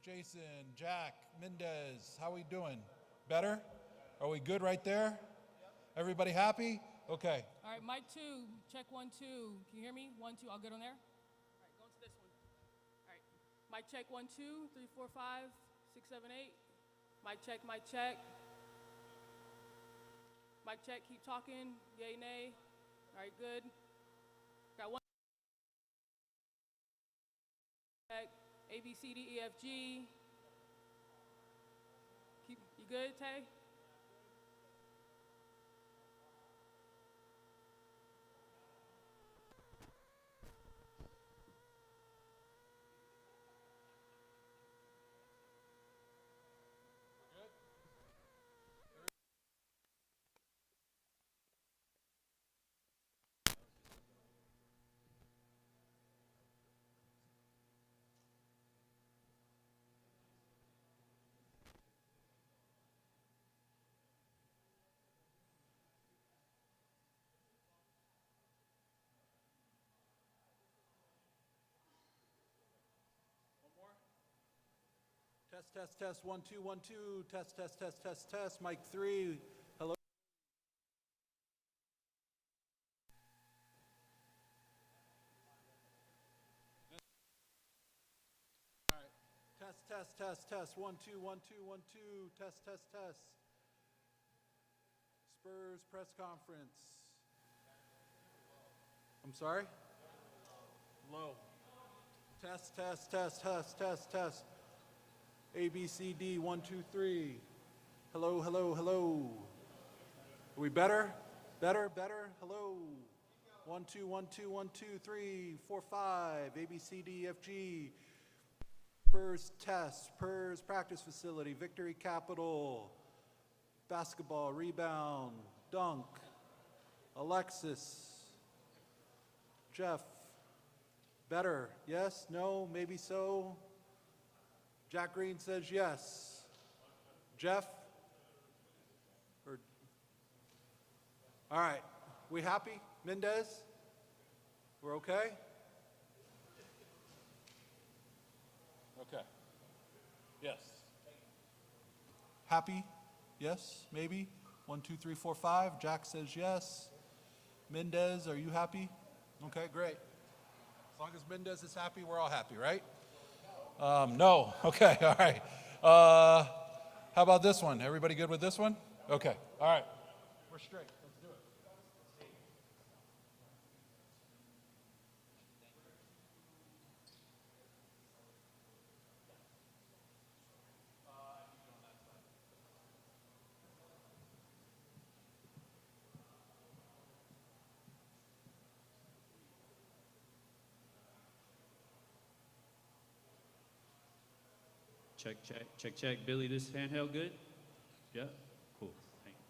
Jason, Jack, Mendez, how we doing? Better? Are we good right there? Everybody happy? Okay. All right, mic 2, check 1, 2. Can you hear me? 1, 2, I'll get on there. All right, go into this one. All right, mic check 1, 2, 3, 4, 5, 6, 7, 8. Mic check, mic check. Mic check, keep talking, yay, nay. All right, good. Got one. Check, A, B, C, D, E, F, G. You good, Tay? Test, 1, 2, 1, 2. Test. Mic 3. Hello. All right. Test. 1, 2, 1, 2, 1, 2. Test. Spurs press conference. I'm sorry? Low. Test. A, B, C, D, 1, 2, 3. Hello. Are we better? Better. Hello. 1, 2, 1, 2, 1, 2, 3, 4, 5. A, B, C, D, F, G. Spurs test. Spurs practice facility. Victory Capital. Basketball. Rebound. Dunk. Alexis. Jeff. Better. Yes? No? Maybe so? Jack Green says yes. Jeff? All right. We happy? Mendez? We're okay? Okay. Yes. Happy? Yes? Maybe? 1, 2, 3, 4, 5. Jack says yes. Mendez, are you happy? Okay, great. As long as Mendez is happy, we're all happy, right? No. Okay, all right. How about this one? Everybody good with this one? Okay, all right. We're straight. Let's do it. Check. Billy, this handheld good? Yeah? Cool. Thank you.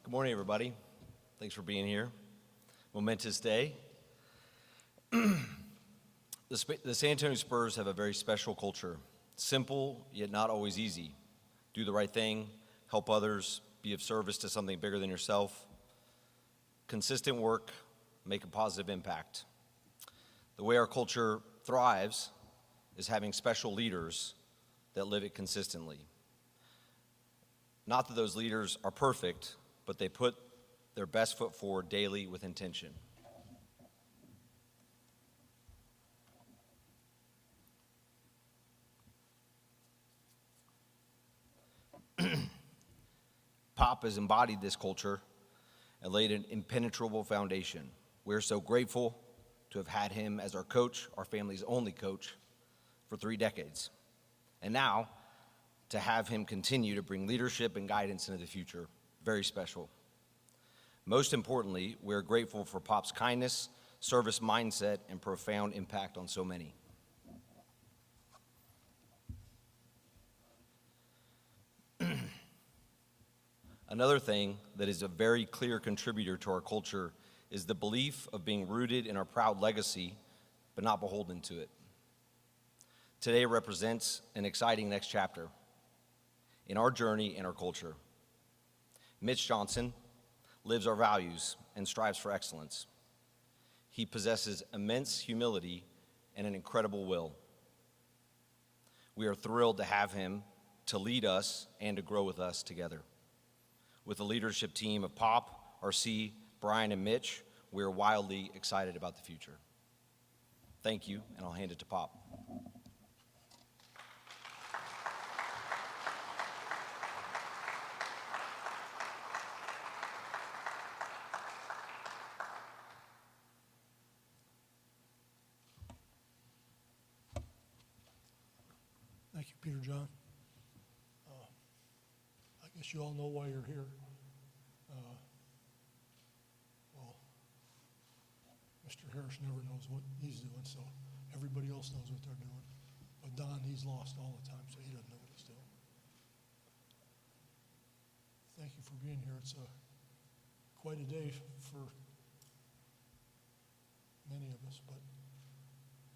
Good morning, everybody. Thanks for being here. Momentous day. The San Antonio Spurs have a very special culture. Simple, yet not always easy. Do the right thing, help others, be of service to something bigger than yourself. Consistent work, make a positive impact. The way our culture thrives is having special leaders that live it consistently. Not that those leaders are perfect, but they put their best foot forward daily with intention. Pop has embodied this culture and laid an impenetrable foundation. We're so grateful to have had him as our coach, our family's only coach, for 3 decades. And now, to have him continue to bring leadership and guidance into the future, very special. Most importantly, we're grateful for Pop's kindness, service mindset, and profound impact on so many. Another thing that is a very clear contributor to our culture is the belief of being rooted in our proud legacy, but not beholden to it. Today represents an exciting next chapter in our journey and our culture. Mitch Johnson lives our values and strives for excellence. He possesses immense humility and an incredible will. We are thrilled to have him to lead us and to grow with us together. With the leadership team of Pop, RC, Brian, and Mitch, we are wildly excited about the future. Thank you, and I'll hand it to Pop. Thank you, Peter John. I guess you all know why you're here. Well, Mr. Harris never knows what he's doing, so everybody else knows what they're doing. But Don, he's lost all the time, so he doesn't know what he's doing. Thank you for being here. It's quite a day for many of us, but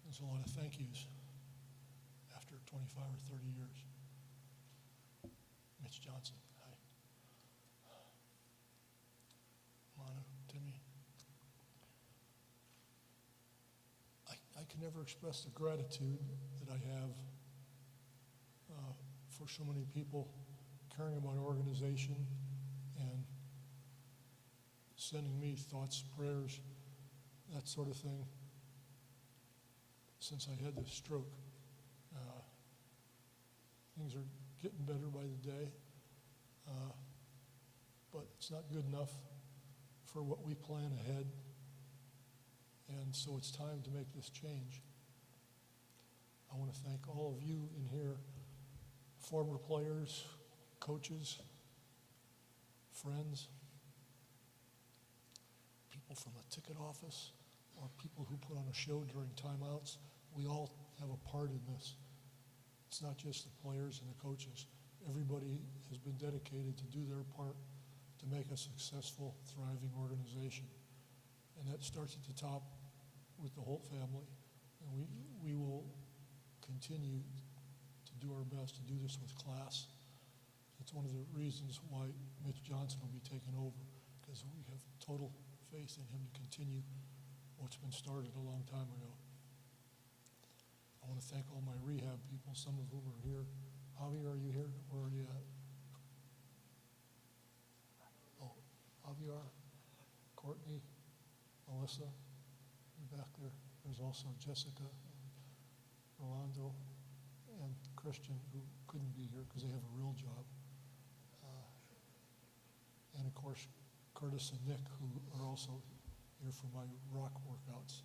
there's a lot of thank yous after 25 or 30 years. Mitch Johnson, hi. Manu, Timmy. I can never express the gratitude that I have for so many people caring about our organization and sending me thoughts, prayers, that sort of thing, since I had this stroke. Things are getting better by the day, but it's not good enough for what we plan ahead, and so it's time to make this change. I want to thank all of you in here, former players, coaches, friends, people from the ticket office, or people who put on a show during timeouts. We all have a part in this. It's not just the players and the coaches. Everybody has been dedicated to do their part to make a successful, thriving organization. And that starts at the top with the whole family. And we will continue to do our best to do this with class. That's one of the reasons why Mitch Johnson will be taking over, because we have total faith in him to continue what's been started a long time ago. I want to thank all my rehab people, some of whom are here. Javier, are you here? Where are you at? Oh, Javier, Courtney, Melissa, you're back there. There's also Jessica, Rolando, and Christian, who couldn't be here because they have a real job. And of course, Curtis and Nick, who are also here for my rock workouts.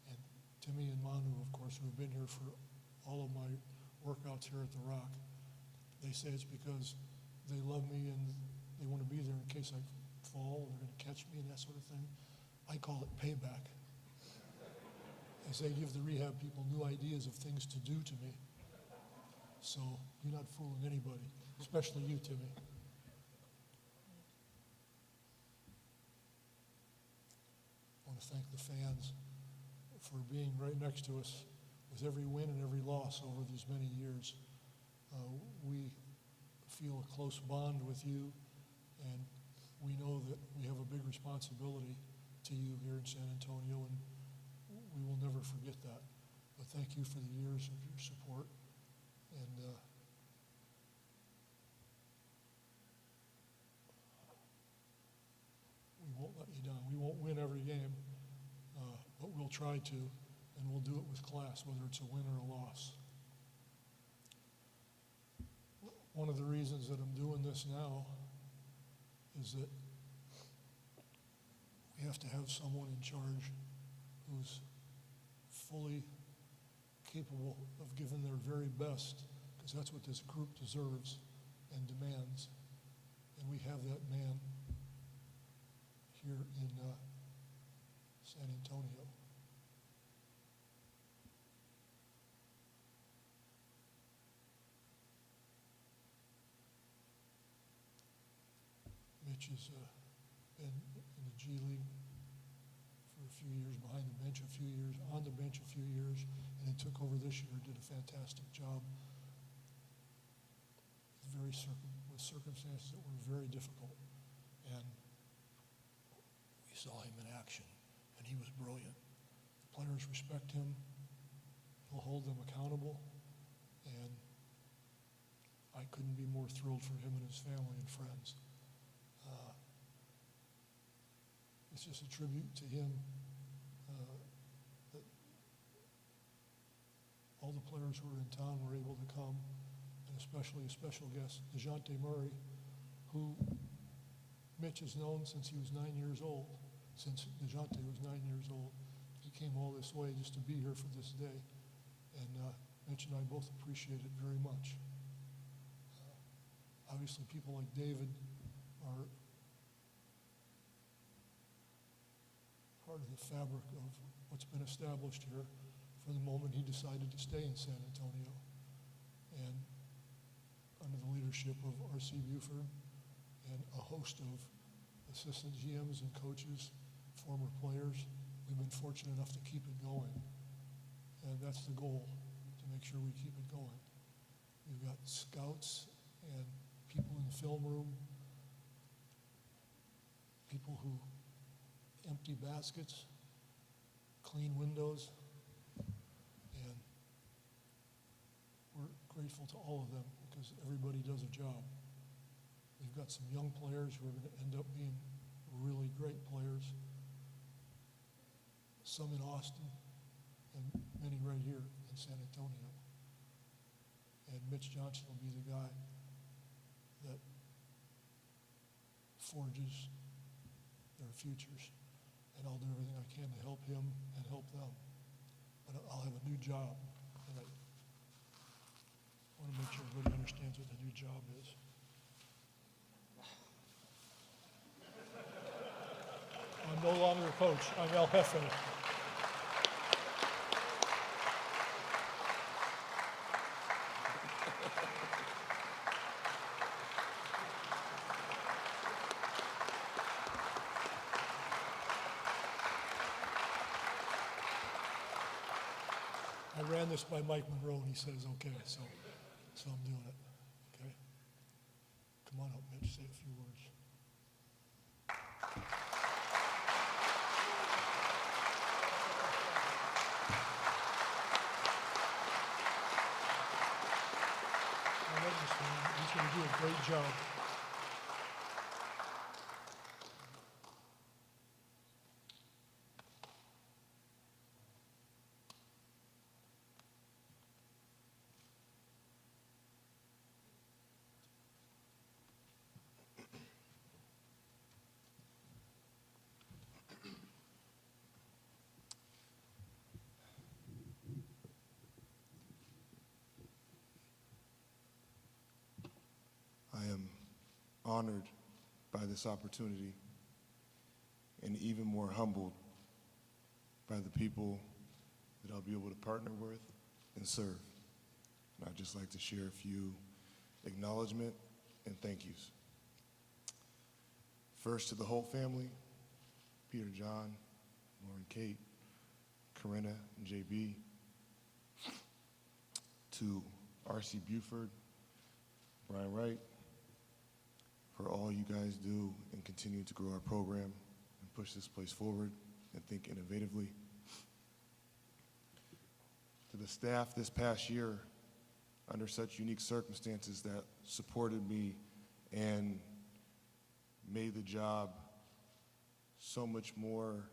And Timmy and Manu, of course, who have been here for all of my workouts here at the Rock. They say it's because they love me and they want to be there in case I fall and they're going to catch me and that sort of thing. I call it payback. They say give the rehab people new ideas of things to do to me. So you're not fooling anybody, especially you, Timmy. want to thank the fans for being right next to us with every win and every loss over these many years. We feel a close bond with you, and we know that we have a big responsibility to you here in San Antonio, and we will never forget that. But thank you for the years of your support, and we won't let you down. We won't win every game, but we'll try to, and we'll do it with class, whether it's a win or a loss. One of the reasons that I'm doing this now is that we have to have someone in charge who's fully capable of giving their very best, because that's what this group deserves and demands. And we have that man here in San Antonio. Mitch has been in the G League for a few years, behind the bench a few years, on the bench a few years, and he took over this year, did a fantastic job. With circumstances that were very difficult. And we saw him in action, and he was brilliant. The players respect him. He'll hold them accountable, and I couldn't be more thrilled for him and his family and friends. It's just a tribute to him that all the players who were in town were able to come, and especially a special guest, DeJounte Murray, who Mitch has known since he was 9 years old. Since DeJounte was 9 years old, he came all this way just to be here for this day, and Mitch and I both appreciate it very much. Obviously, people like David are part of the fabric of what's been established here from the moment he decided to stay in San Antonio. And under the leadership of R.C. Buford and a host of assistant GMs and coaches, former players, we've been fortunate enough to keep it going. And that's the goal, to make sure we keep it going. We've got scouts and people in the film room, people who empty baskets, clean windows, and we're grateful to all of them because everybody does a job. We've got some young players who are going to end up being really great players, some in Austin and many right here in San Antonio. And Mitch Johnson will be the guy that forges their futures. And I'll do everything I can to help him and help them. But I'll have a new job, and I want to make sure everybody understands what the new job is. I'm no longer a coach. I'm El Jefe. I ran this by Mike Monroe, and he says, okay, so I'm doing it, okay? Come on up, Mitch, say a few words. I love this man. He's going to do a great job. I am honored by this opportunity and even more humbled by the people that I'll be able to partner with and serve. And I'd just like to share a few acknowledgement and thank yous. First to the whole family, Peter, John, Lauren Kate, Corinna, and JB, to R.C. Buford, Brian Wright, for all you guys do and continue to grow our program and push this place forward and think innovatively. To the staff this past year, under such unique circumstances, that supported me and made the job so much more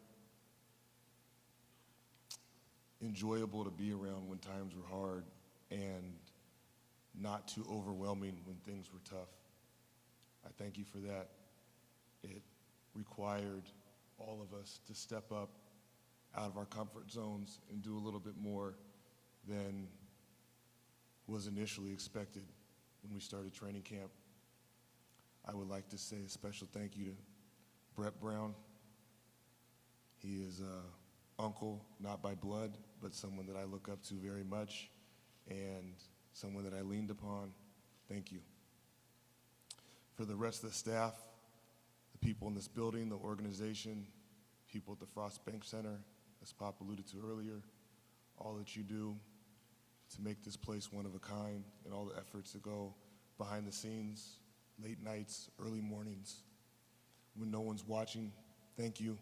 enjoyable to be around when times were hard and not too overwhelming when things were tough. I thank you for that. It required all of us to step up out of our comfort zones and do a little bit more than was initially expected when we started training camp. I would like to say a special thank you to Brett Brown. He is an uncle, not by blood, but someone that I look up to very much and someone that I leaned upon. Thank you. For the rest of the staff, the people in this building, the organization, people at the Frost Bank Center, as Pop alluded to earlier, all that you do to make this place one of a kind, and all the efforts that go behind the scenes, late nights, early mornings, when no one's watching, thank you.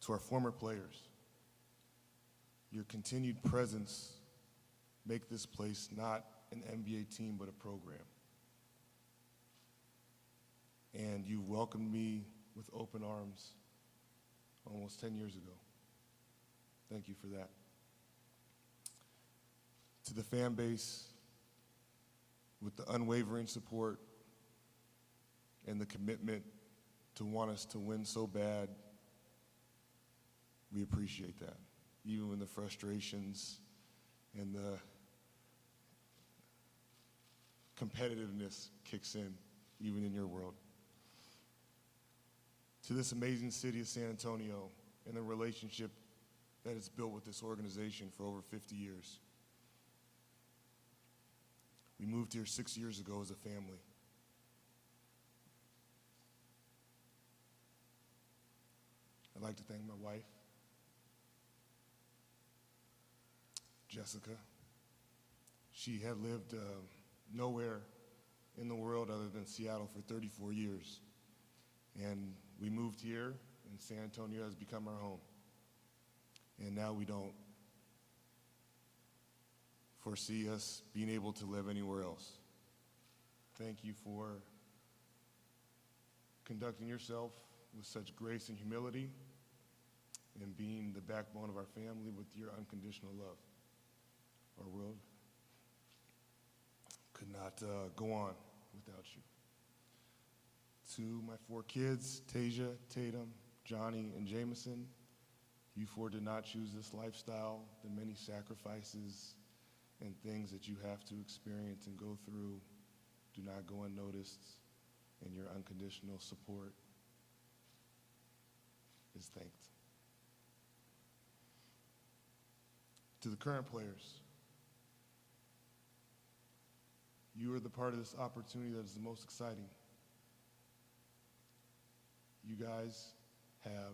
To our former players, your continued presence make this place not an NBA team, but a program. And you welcomed me with open arms almost 10 years ago. Thank you for that. To the fan base, with the unwavering support and the commitment to want us to win so bad, we appreciate that. Even when the frustrations and the competitiveness kicks in, even in your world. To this amazing city of San Antonio and the relationship that it's built with this organization for over 50 years. We moved here 6 years ago as a family. I'd like to thank my wife, Jessica. She had lived nowhere in the world other than Seattle for 34 years. And we moved here, and San Antonio has become our home. And now we don't foresee us being able to live anywhere else. Thank you for conducting yourself with such grace and humility and being the backbone of our family with your unconditional love. Our world could not go on without you. To my 4 kids, Tasia, Tatum, Johnny, and Jameson, you 4 did not choose this lifestyle. The many sacrifices and things that you have to experience and go through do not go unnoticed, and your unconditional support is thanked. To the current players, you are the part of this opportunity that is the most exciting. You guys have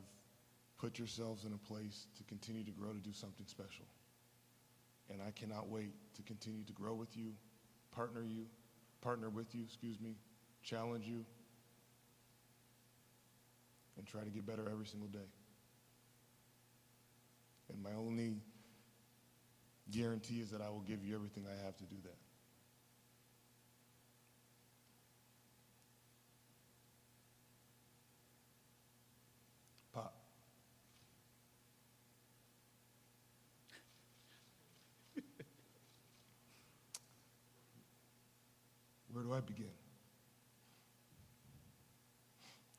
put yourselves in a place to continue to grow, to do something special. And I cannot wait to continue to grow with you, partner with you, challenge you, and try to get better every single day. And my only guarantee is that I will give you everything I have to do that. Pop. Where do I begin?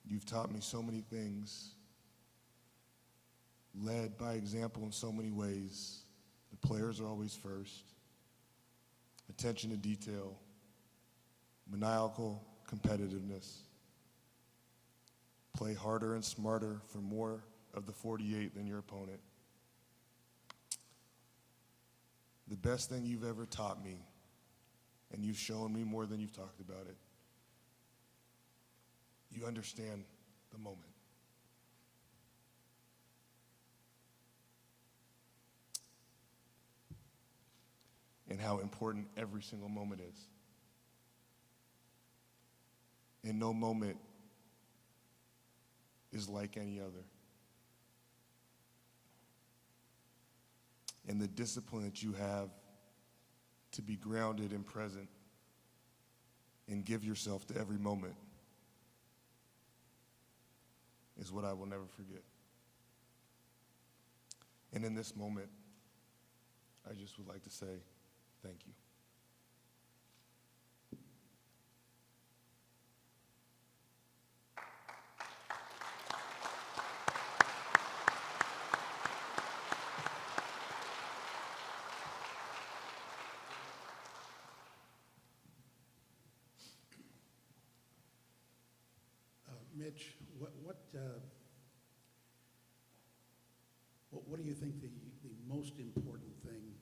You've taught me so many things, led by example in so many ways. The players are always first. Attention to detail, maniacal competitiveness. Play harder and smarter for more of the 48 than your opponent. The best thing you've ever taught me, and you've shown me more than you've talked about it, you understand the moment. and how important every single moment is. And no moment is like any other. And the discipline that you have to be grounded and present and give yourself to every moment is what I will never forget. And in this moment, I just would like to say thank you. Mitch, what do you think the most important thing,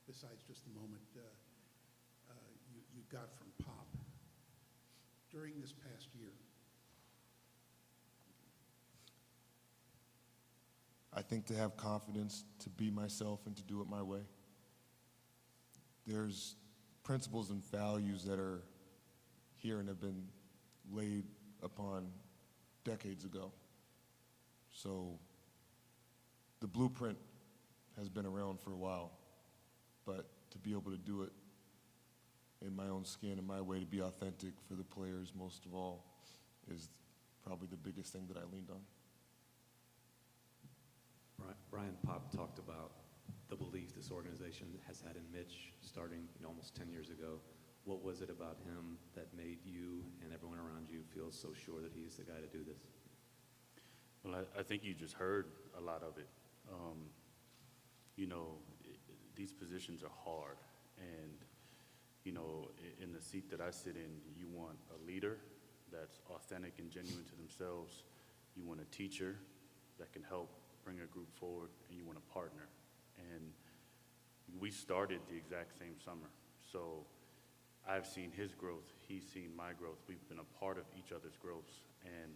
besides just the moment you got from Pop during this past year? I think to have confidence, to be myself, and to do it my way. There's principles and values that are here and have been laid upon decades ago. So the blueprint has been around for a while, but to be able to do it in my own skin and my way, to be authentic for the players most of all, is probably the biggest thing that I leaned on. Brian Pop talked about the belief this organization has had in Mitch starting almost 10 years ago. What was it about him that made you and everyone around you feel so sure that he's the guy to do this? Well, I think you just heard a lot of it. These positions are hard. And, in the seat that I sit in, you want a leader that's authentic and genuine to themselves. You want a teacher that can help bring a group forward, and you want a partner. And we started the exact same summer. So I've seen his growth, he's seen my growth. We've been a part of each other's growths, and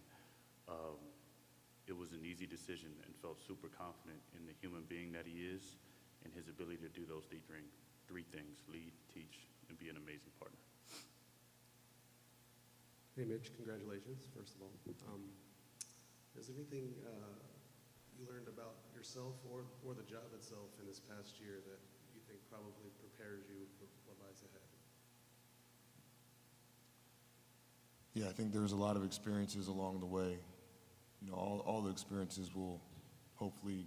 it was an easy decision, and felt super confident in the human being that he is and his ability to do those three things: lead, teach, and be an amazing partner. Hey, Mitch, congratulations, first of all. Is there anything you learned about yourself or the job itself in this past year that you think probably prepares you for what lies ahead? Yeah, I think there's a lot of experiences along the way. All the experiences will hopefully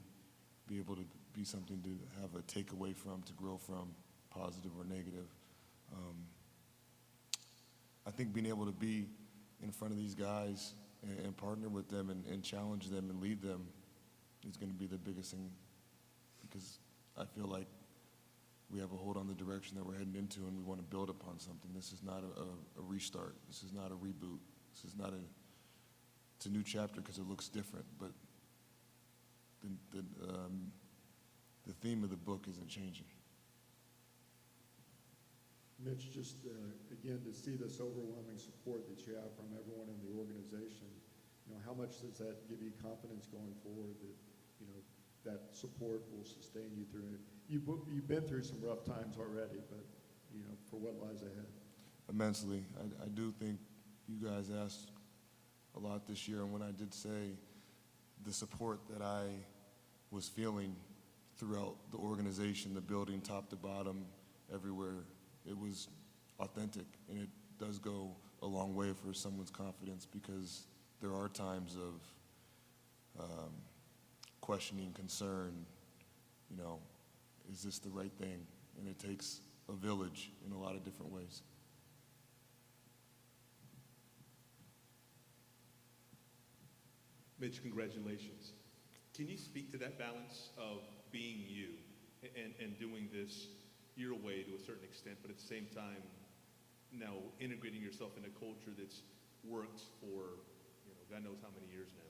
be able to be something to have a takeaway from, to grow from, positive or negative. I think being able to be in front of these guys and partner with them and challenge them and lead them is going to be the biggest thing, because I feel like we have a hold on the direction that we're heading into, and we want to build upon something. This is not a restart. This is not a reboot. This is not it's a new chapter because it looks different, but the theme of the book isn't changing. Mitch, just again, to see this overwhelming support that you have from everyone in the organization, how much does that give you confidence going forward that, that support will sustain you through it? You've been through some rough times already, but, for what lies ahead? Immensely. I do think you guys asked a lot this year, and when I did say the support that I was feeling throughout the organization, the building, top to bottom, everywhere, it was authentic, and it does go a long way for someone's confidence, because there are times of questioning, concern, is this the right thing? And it takes a village in a lot of different ways. Mitch, congratulations. Can you speak to that balance of being you and doing this your way to a certain extent, but at the same time now integrating yourself in a culture that's worked for, God knows how many years now?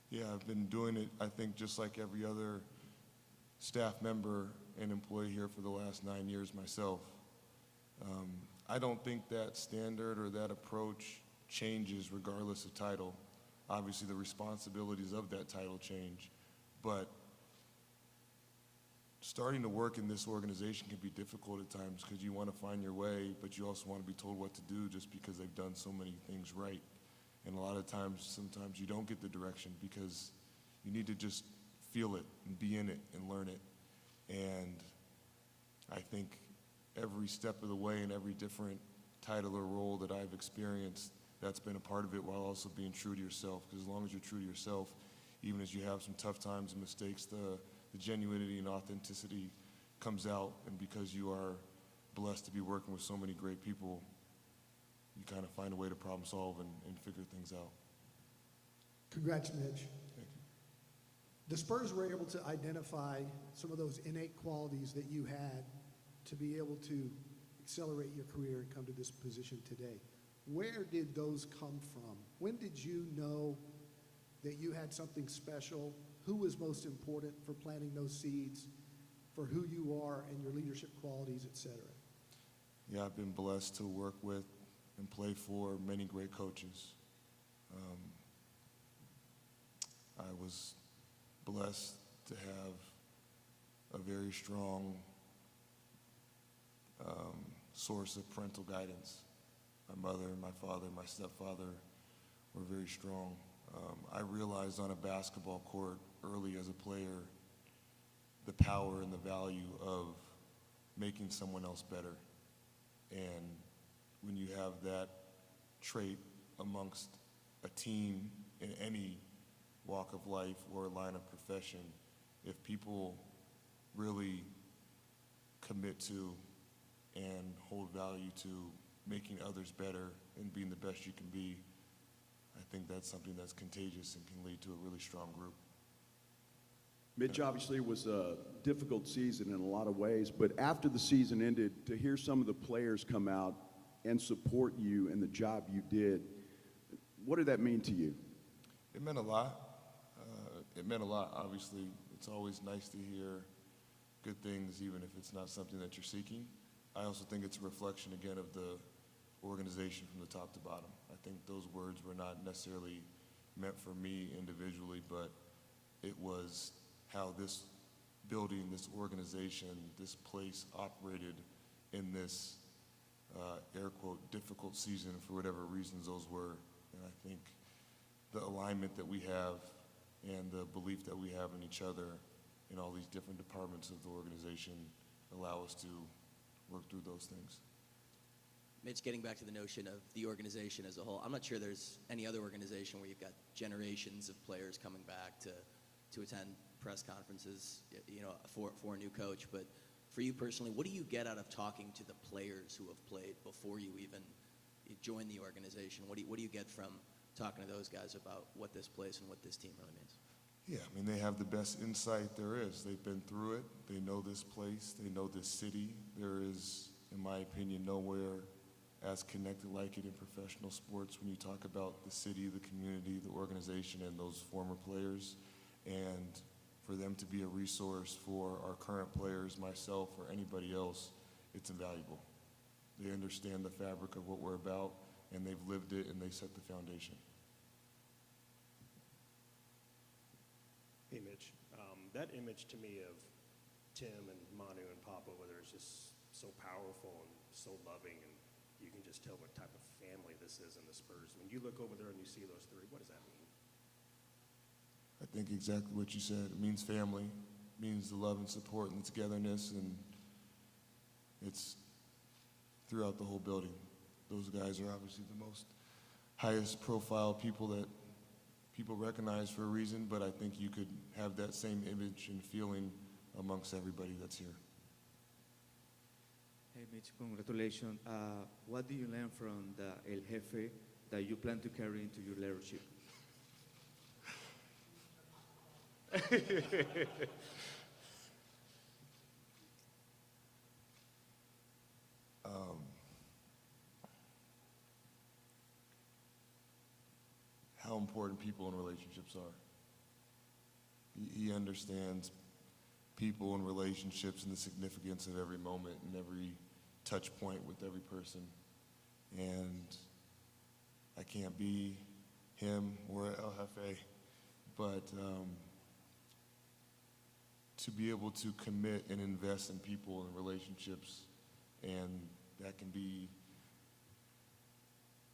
Yeah, I've been doing it, I think, just like every other staff member and employee here for the last 9 years myself. I don't think that standard or that approach changes regardless of title. Obviously, the responsibilities of that title change, but starting to work in this organization can be difficult at times because you want to find your way, but you also want to be told what to do just because they've done so many things right. And a lot of times, sometimes you don't get the direction because you need to just feel it and be in it and learn it. And I think every step of the way and every different title or role that I've experienced, that's been a part of it, while also being true to yourself. Because as long as you're true to yourself, even as you have some tough times and mistakes, the genuinity and authenticity comes out. And because you are blessed to be working with so many great people, you kind of find a way to problem solve and figure things out. Congrats, Mitch. Thank you. The Spurs were able to identify some of those innate qualities that you had to be able to accelerate your career and come to this position today. Where did those come from? When did you know that you had something special? Who was most important for planting those seeds for who you are and your leadership qualities, et cetera? Yeah, I've been blessed to work with and play for many great coaches. I was blessed to have a very strong source of parental guidance. My mother, my father, my stepfather were very strong. I realized on a basketball court early as a player the power and the value of making someone else better. And when you have that trait amongst a team in any walk of life or line of profession, if people really commit to and hold value to making others better and being the best you can be, I think that's something that's contagious and can lead to a really strong group. Mitch, obviously it was a difficult season in a lot of ways, but after the season ended, to hear some of the players come out and support you and the job you did, what did that mean to you? It meant a lot. It meant a lot. Obviously, it's always nice to hear good things, even if it's not something that you're seeking. I also think it's a reflection, again, of the organization from the top to bottom. I think those words were not necessarily meant for me individually, but it was how this building, this organization, this place operated in this, air quote, difficult season for whatever reasons those were. And I think the alignment that we have and the belief that we have in each other in all these different departments of the organization allow us to work through those things. Mitch, getting back to the notion of the organization as a whole, I'm not sure there's any other organization where you've got generations of players coming back to attend press conferences, you know, for a new coach. But for you personally, what do you get out of talking to the players who have played before you even joined the organization? What do you get from talking to those guys about what this place and what this team really means? Yeah, I mean, they have the best insight there is. They've been through it. They know this place. They know this city. There is, in my opinion, nowhere as connected like it in professional sports when you talk about the city, the community, the organization, and those former players. And for them to be a resource for our current players, myself, or anybody else, it's invaluable. They understand the fabric of what we're about, and they've lived it, and they set the foundation. Hey, Mitch. That image to me of Tim and Manu and Papa, whether it's just so powerful and so loving, and you can just tell what type of family this is in the Spurs. When you look over there and you see those three, what does that mean? I think exactly what you said. It means family, it means the love and support and the togetherness, and it's throughout the whole building. Those guys are obviously the most highest profile people that people recognize for a reason, but I think you could have that same image and feeling amongst everybody that's here. Hey, Mitch, congratulations. What do you learn from the El Jefe that you plan to carry into your leadership? How important people and relationships are. He understands people and relationships and the significance of every moment and every touch point with every person. And I can't be him or El Jefe, but to be able to commit and invest in people and relationships, and that can be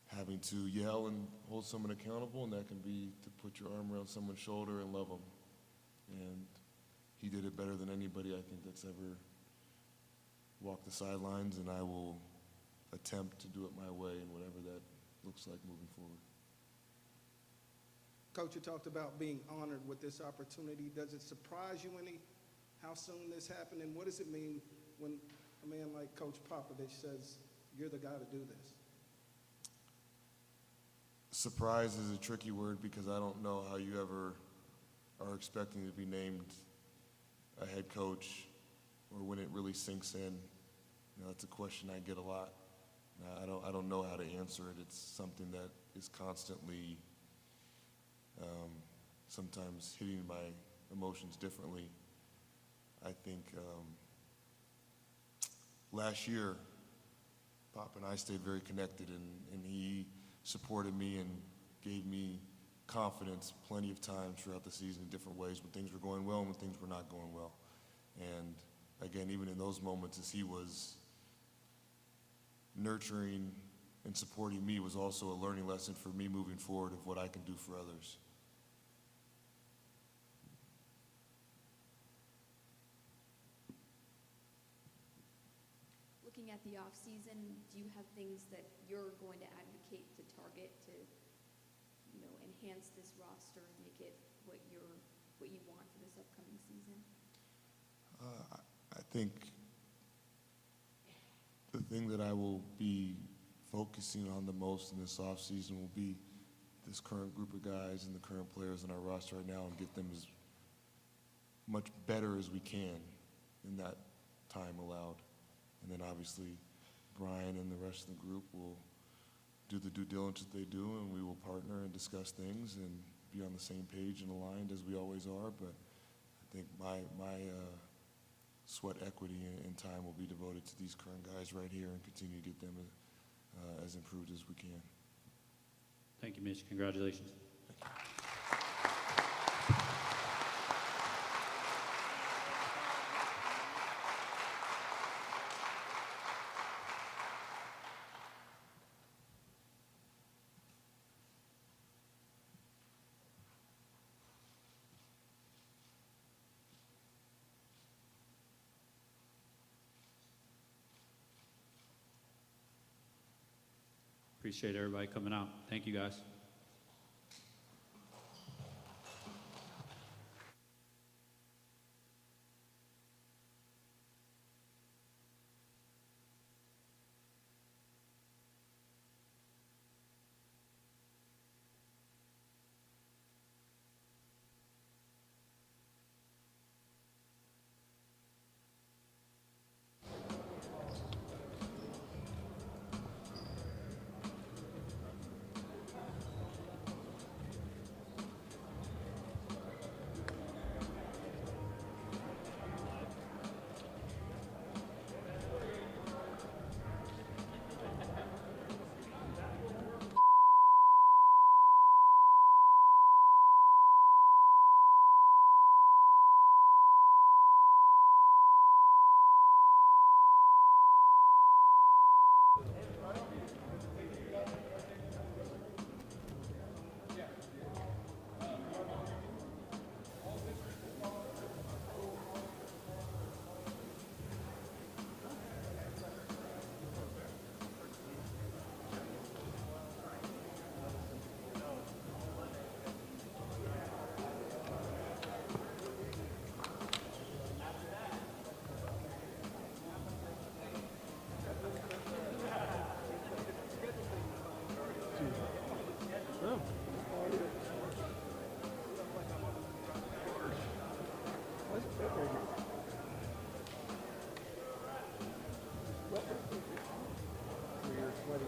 having to yell and hold someone accountable, and that can be to put your arm around someone's shoulder and love them. And he did it better than anybody I think that's ever walked the sidelines, and I will attempt to do it my way and whatever that looks like moving forward. Coach, you talked about being honored with this opportunity. Does it surprise you any how soon this happened, and what does it mean when a man like Coach Popovich says, you're the guy to do this? Surprise is a tricky word because I don't know how you ever are expecting to be named a head coach or when it really sinks in. You know, that's a question I get a lot. I don't know how to answer it. It's something that is constantly sometimes hitting my emotions differently. I think last year, Pop and I stayed very connected, and he supported me and gave me confidence plenty of times throughout the season in different ways, when things were going well and when things were not going well. And again, even in those moments, as he was nurturing and supporting me, was also a learning lesson for me moving forward of what I can do for others. Looking at the off season, do you have things that you're going to advocate to target to, you know, enhance this roster and make it what you want for this upcoming season? I think the thing that I will be focusing on the most in this offseason will be this current group of guys and the current players in our roster right now, and get them as much better as we can in that time allowed. And then obviously Brian and the rest of the group will do the due diligence they do, and we will partner and discuss things and be on the same page and aligned as we always are. But I think my sweat equity and time will be devoted to these current guys right here and continue to get them as improved as we can. Thank you, Mitch. Congratulations. Appreciate everybody coming out. Thank you, guys. You're sweaty.